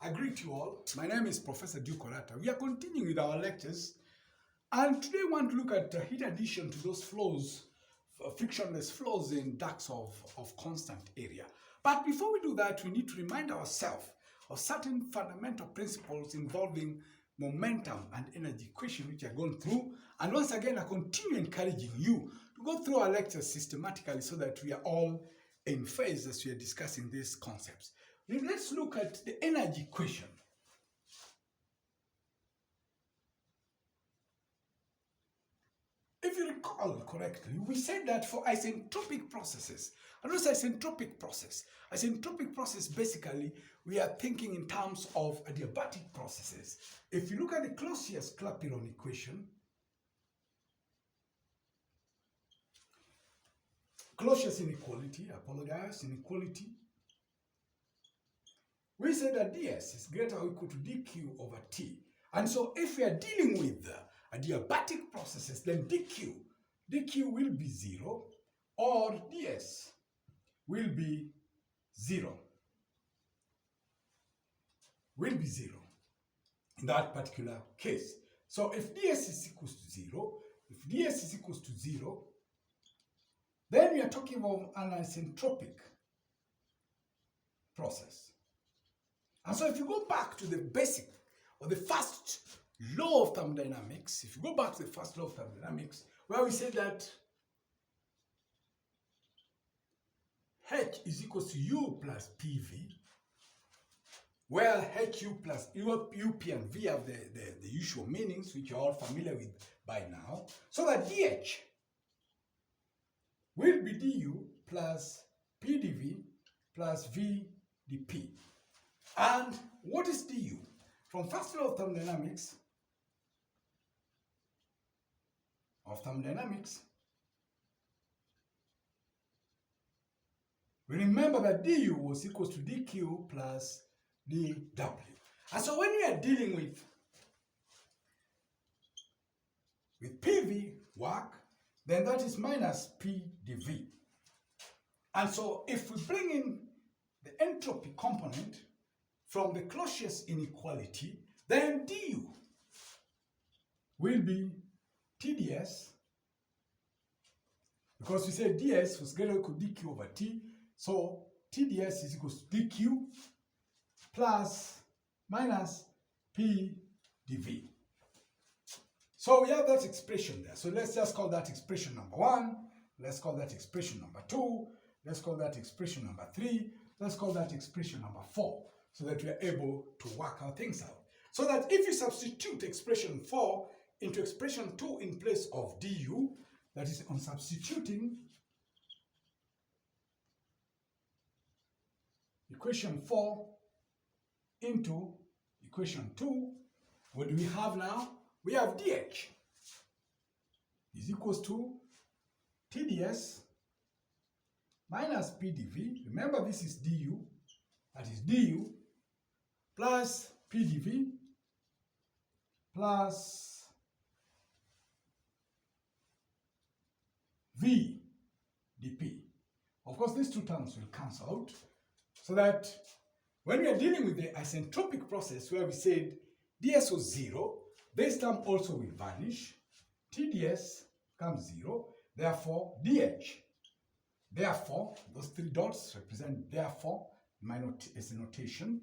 I greet you all. My name is Professor Duke Orata. We are continuing with our lectures, and today we want to look at heat addition to those flows, frictionless flows in ducts of constant area. But before we do that, we need to remind ourselves of certain fundamental principles involving momentum and energy equation, which are going through. And once again, I continue encouraging you to go through our lectures systematically so that we are all in phase as we are discussing these concepts. Let's look at the energy equation. If you recall correctly, we said that for isentropic processes, and what's isentropic process? Isentropic process, basically, we are thinking in terms of adiabatic processes. If you look at the Clausius-Clapeyron equation, Clausius inequality, inequality, we say that ds is greater or equal to dq over t. And so if we are dealing with adiabatic processes, then dq will be 0 or ds will be 0. Will be 0 in that particular case. So if ds is equals to 0, then we are talking about an isentropic process. And so if you go back to the basic or the first law of thermodynamics, where we say that H is equals to U plus PV, where HU plus UP and V have the usual meanings, which you're all familiar with by now, so that DH will be du plus PdV plus V dP. And what is du? From first law of thermodynamics, we remember that du was equal to dq plus dw. And so when we are dealing with PV work, then that is minus PdV. And so if we bring in the entropy component from the Clausius inequality, then du will be TdS, because we said ds was greater or equal to dq over t, so TdS is equal to dq plus minus PdV. So we have that expression there. So let's just call that expression number 1, let's call that expression number 2, let's call that expression number 3, let's call that expression number 4, so that we are able to work our things out. So that if you substitute expression 4 into expression 2 in place of du, that is on substituting equation 4 into equation 2, what do we have now? We have dh is equals to TdS minus PdV. Remember, this is du, that is du plus PdV plus V dP. Of course, these two terms will cancel out, so that when we are dealing with the isentropic process where we said ds was 0, this term also will vanish. TdS becomes 0, therefore dH. Therefore, those three dots represent therefore, as a notation,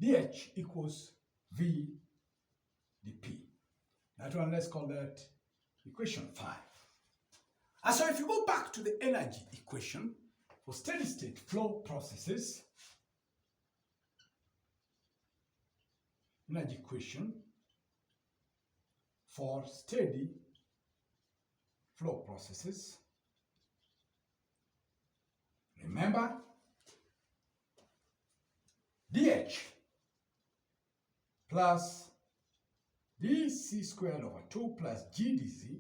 dH equals V dP. That one, let's call that equation 5. And so if you go back to the energy equation for steady state flow processes, energy equation for steady flow processes, remember, dH plus dc squared over 2 plus gdc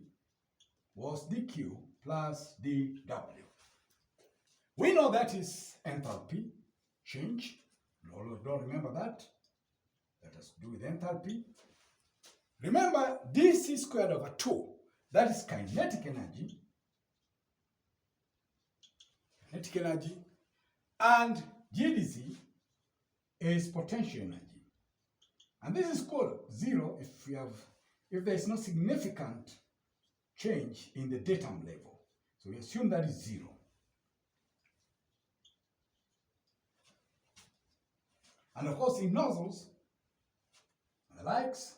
was dq plus dw. We know that is enthalpy change. Don't remember that. Let us do with enthalpy. Remember, dc squared over 2, that is kinetic energy, and gdc is potential energy. And this is called zero if there is no significant change in the datum level. So we assume that is zero. And of course, in nozzles and the likes,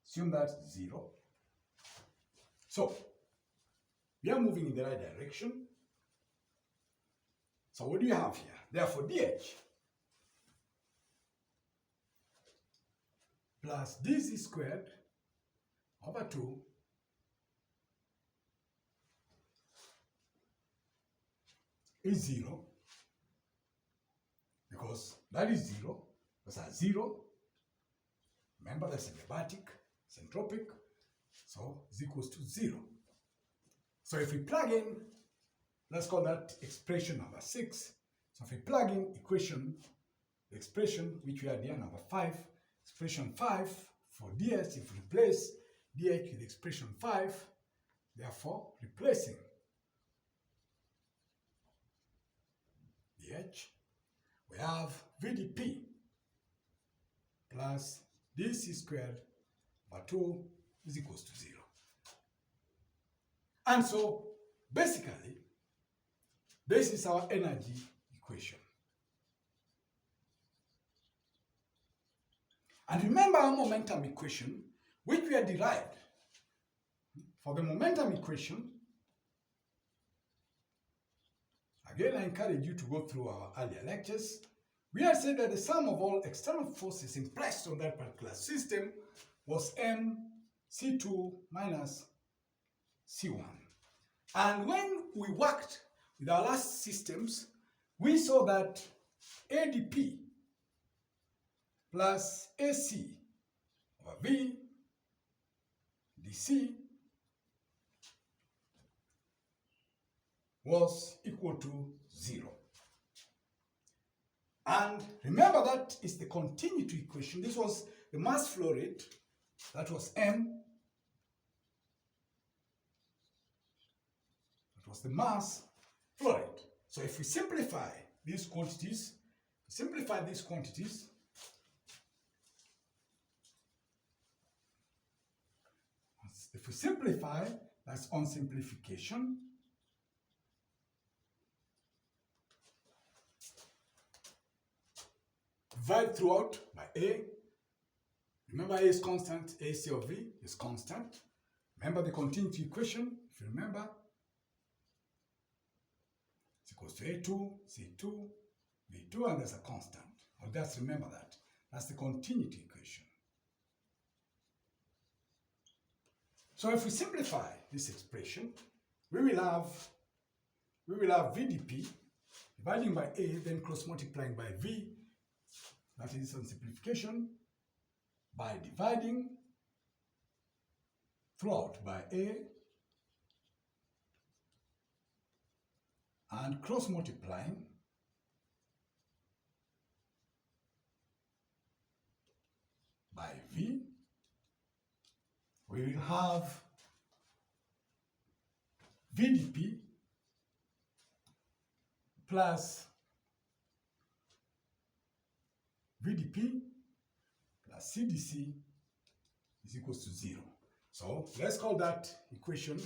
assume that zero. So we are moving in the right direction. So what do you have here? Therefore, dH plus dc squared over 2 is 0, because that is 0. That's a 0. Remember, that's adiabatic, it's entropic, so is equals to 0. So if we plug in, let's call that expression number 6. So if we plug in the expression which we had here, number 5, expression 5 for ds, if we replace dh with expression 5, therefore replacing dh, we have vdp plus dc squared over 2 is equals to 0. And so basically, this is our energy equation. And remember our momentum equation, which we had derived. For the momentum equation, again, I encourage you to go through our earlier lectures. We had said that the sum of all external forces impressed on that particular system was mc2 minus c1. And when we worked with our last systems, we saw that ADP plus AC over V dC was equal to 0. And remember, that is the continuity equation. This was the mass flow rate. That was M. That was the mass flow rate. So if we simplify these quantities, if we simplify, that's on simplification. Divide throughout by A. Remember, A is constant, AC of V is constant. Remember the continuity equation, if you remember. It's equals to A2, C2, V2, and there's a constant. Or just remember that. That's the continuity equation. So if we simplify this expression, we will have VDP dividing by A, then cross multiplying by V. That is on simplification, by dividing throughout by A and cross multiplying by V. We will have VDP plus VDP plus CDC is equals to 0. So let's call that equation,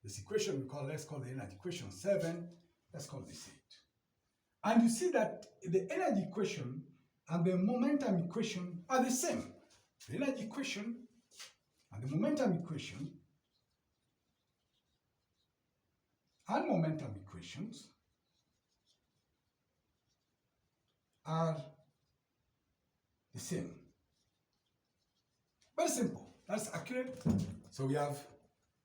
this equation let's call the energy equation 7, let's call this 8. And you see that the energy equation and the momentum equation are the same. The energy equation and the momentum equation and momentum equations are the same. Very simple. That's accurate. So we have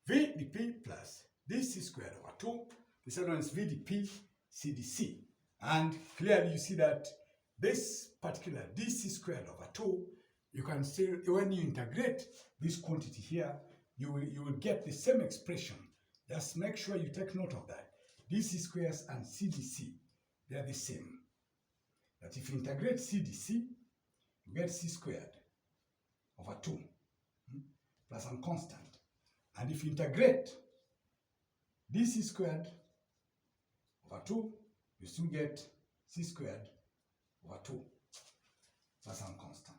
VDP plus DC squared over 2. This other one is VDP CDC. And clearly you see that this particular DC squared over 2, you can still, when you integrate this quantity here, you will get the same expression. Just make sure you take note of that. DC squares and CDC, they are the same. That if you integrate CDC, you get C squared over 2 plus some constant. And if you integrate DC squared over 2, you still get C squared over 2. plus some constant.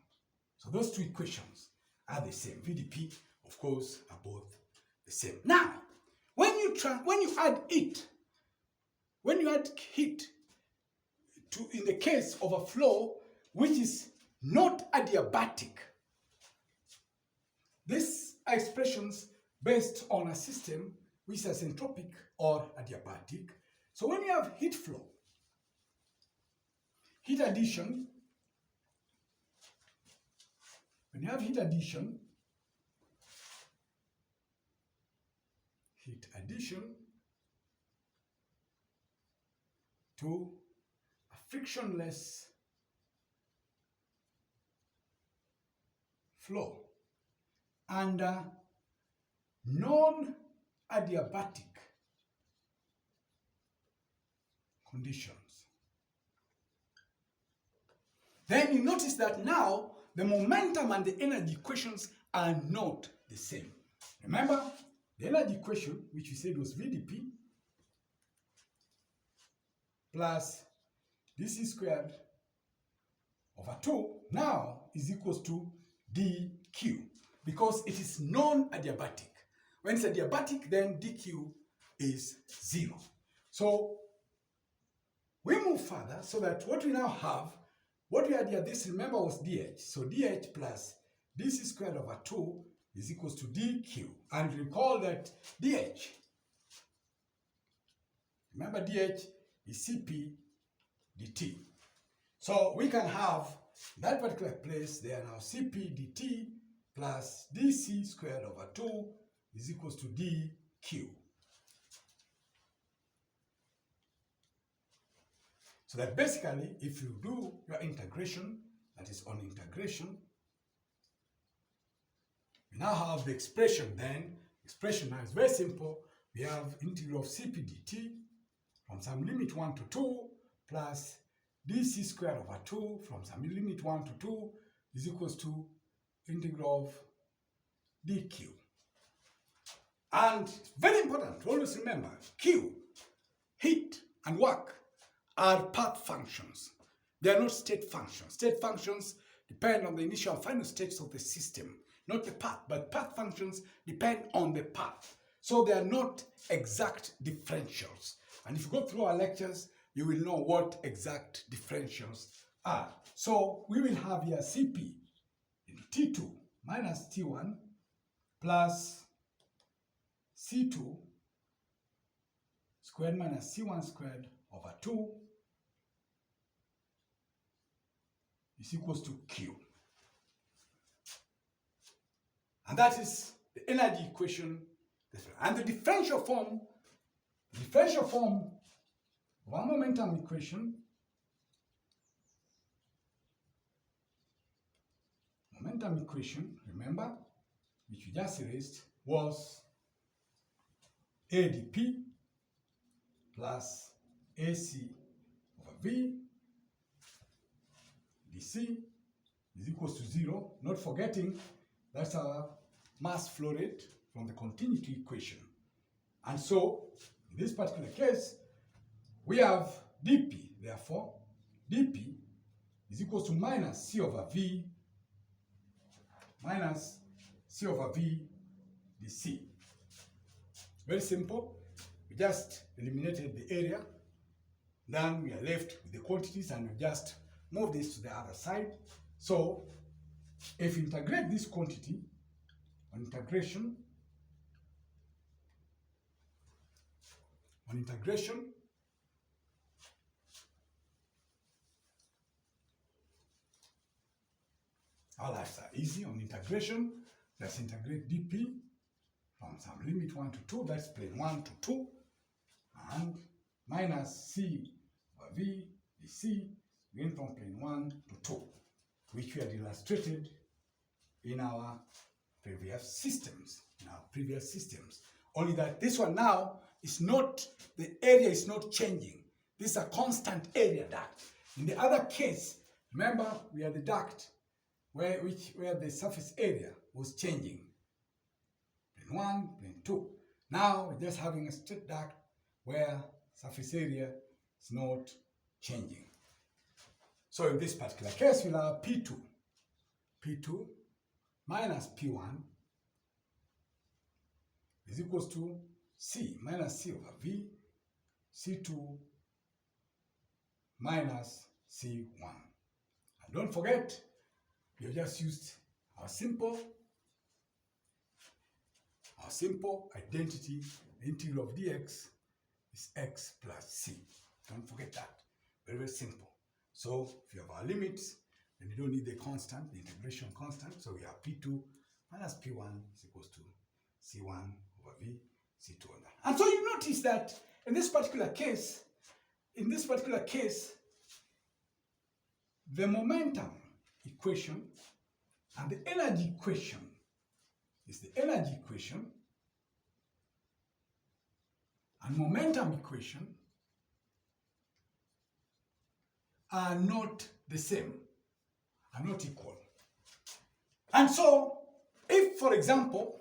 So those two equations are the same. VdP, of course, are both the same. Now, when you add heat to, in the case of a flow which is not adiabatic, these are expressions based on a system which is isentropic or adiabatic. So when you have heat flow, heat addition, to a frictionless flow under non-adiabatic conditions, then you notice that now the momentum and the energy equations are not the same. Remember, the energy equation, which we said was VdP plus dc squared over 2 now is equals to dq, because it is non-adiabatic. When it's adiabatic, then dq is 0. So we move further so that what we now have, what we had here, this remember was dh. So dh plus dc squared over 2 is equals to dq. And recall that dh, remember dh is cp dt. So we can have that particular place there now, cp dt plus dc squared over 2 is equals to dq. So that basically, if you do your integration, that is on integration, we now have the expression then. Expression now is very simple. We have integral of cp dt from some limit 1 to 2 plus dc squared over 2 from some limit 1 to 2 is equals to integral of dq. And very important to always remember, Q, heat and work, are path functions. They are not state functions. State functions depend on the initial and final states of the system, not the path, but path functions depend on the path. So they are not exact differentials. And if you go through our lectures, you will know what exact differentials are. So we will have here Cp in T2 minus T1 plus C2 squared minus C1 squared over 2 is equals to Q. And that is the energy equation. And the differential form of our momentum equation, remember, which we just erased, was AdP plus AC over V dC is equals to 0, not forgetting that's our mass flow rate from the continuity equation. And so, in this particular case, we have dP, therefore, dP is equals to minus C over V dC. Very simple. We just eliminated the area. Then we are left with the quantities and we just move this to the other side. So if you integrate this quantity on integration, our lives are easy. On integration, let's integrate dP from some limit 1 to 2, that's plane 1 to 2, and minus C over V dC going from plane 1 to 2, which we had illustrated in our previous systems. Only that this one now is not, the area is not changing. This is a constant area duct. In the other case, remember, we had the duct where the surface area was changing. Plane 1, plane 2. Now we're just having a straight duct where surface area is not changing. So in this particular case, we'll have P2 minus P1 is equals to C minus C over V, C2 minus C1. And don't forget, we have just used our simple identity. The integral of dx is x plus c. Don't forget that. Very, very simple. So if you have our limits, then you don't need the constant, the integration constant. So we have P2 minus P1 is equals to C1 over V, C2 over that. And so you notice that in this particular case, the momentum equation and the energy equation is the energy equation, and momentum equation are not the same, are not equal. And so, if for example,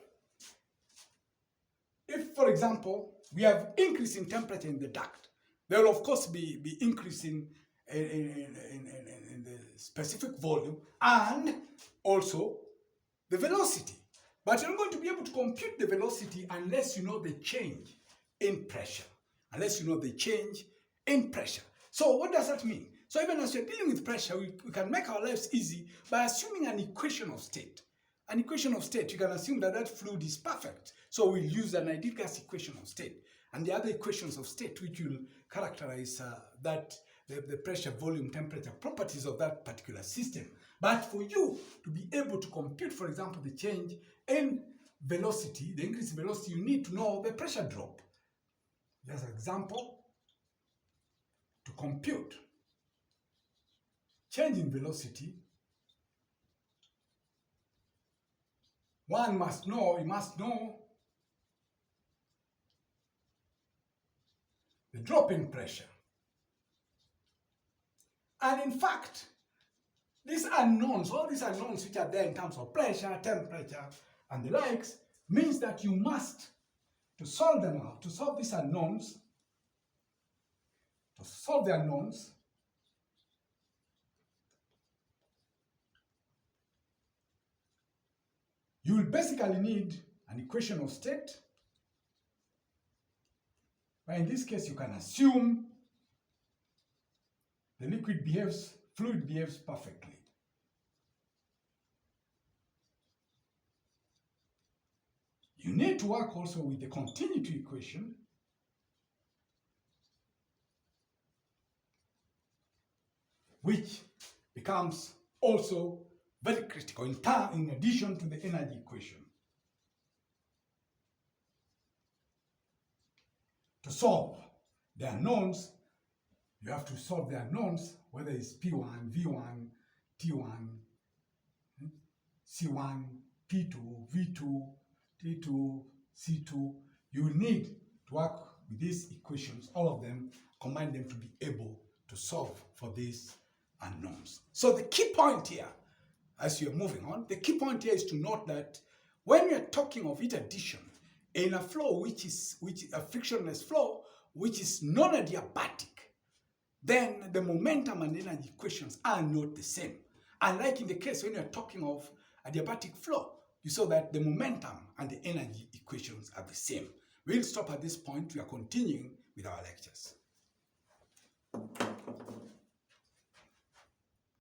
we have increase in temperature in the duct, there will of course be increasing in the specific volume and also the velocity. But you're not going to be able to compute the velocity unless you know the change in pressure. So what does that mean? So even as you're dealing with pressure, we can make our lives easy by assuming an equation of state. An equation of state, you can assume that that fluid is perfect. So we'll use an ideal gas equation of state. And the other equations of state which will characterize the pressure, volume, temperature properties of that particular system. But for you to be able to compute, for example, the change in velocity, the increase in velocity, you need to know the pressure drop. Just an example, to compute change in velocity, you must know the drop in pressure. And in fact, these unknowns, all these unknowns which are there in terms of pressure, temperature, and the likes, means that you must, to solve them out, to solve these unknowns, you will basically need an equation of state, where in this case you can assume the fluid behaves perfectly. You need to work also with the continuity equation, which becomes also very critical in addition to the energy equation. To solve the unknowns, you have to solve the unknowns, whether it's P1, V1, T1, C1, P2, V2, T2, C2. You will need to work with these equations, all of them, combine them to be able to solve for these unknowns. So the key point here, as you're moving on, the key point here is to note that when we're talking of heat addition in a flow which is a frictionless flow, which is non-adiabatic, then the momentum and energy equations are not the same. Unlike in the case when you're talking of adiabatic flow, you saw that the momentum and the energy equations are the same. We'll stop at this point. We are continuing with our lectures.